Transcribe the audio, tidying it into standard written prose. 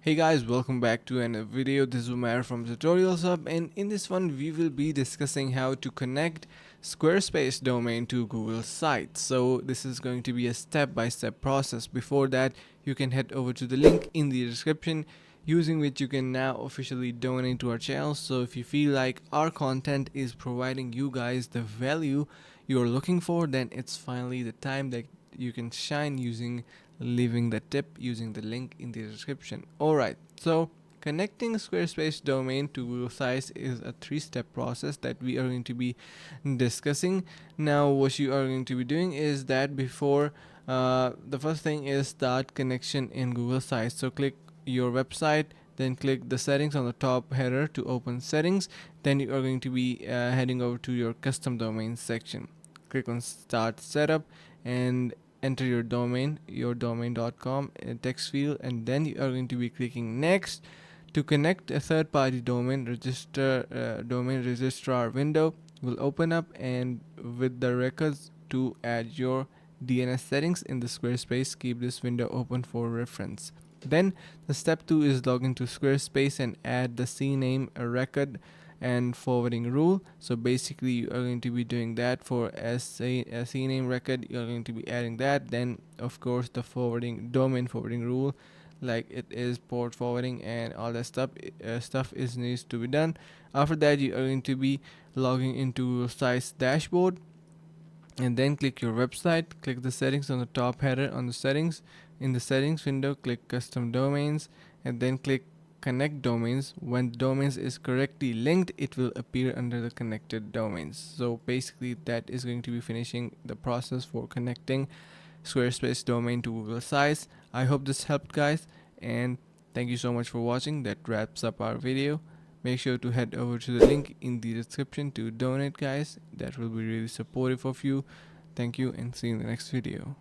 Hey guys, welcome back to another video. This is Umair from Tutorials Hub, and in this one we will be discussing how to connect Squarespace domain to Google Sites. So this is going to be a step-by-step process. Before that, you can head over to the link in the description using which you can now officially donate to our channel. So if you feel like our content is providing you guys the value you're looking for, then it's finally the time that you can shine using leaving the tip using the link in the description. Alright, so connecting Squarespace domain to Google Sites is a three-step process that we are going to be discussing. Now what you are going to be doing is that before the first thing is start connection in Google Sites. So click your website, then click the settings on the top header to open settings. Then you are going to be heading over to your custom domain section. Click on start setup and enter your domain.com text field, and then you are going to be clicking next. To connect a third-party domain registrar window will open up, and with the records to add your DNS settings in the Squarespace, keep this window open for reference. Then the step 2 is log into Squarespace and add the CNAME record and forwarding rule. So basically you are going to be doing that for a CNAME record. You're going to be adding that. Then of course the domain forwarding rule, like it is port forwarding and all that stuff is needs to be done. After that, you are going to be logging into Sites dashboard, and then click your website. Click the settings on the top header on the settings. In the settings window, click custom domains, and then click connect domains. When the domains is correctly linked, it will appear under the connected domains. So basically that is going to be finishing the process for connecting Squarespace domain to Google Sites. I hope this helped, guys, and thank you so much for watching. That wraps up our video. Make sure to head over to the link in the description to donate, guys. That will be really supportive of you. Thank you, and see you in the next video.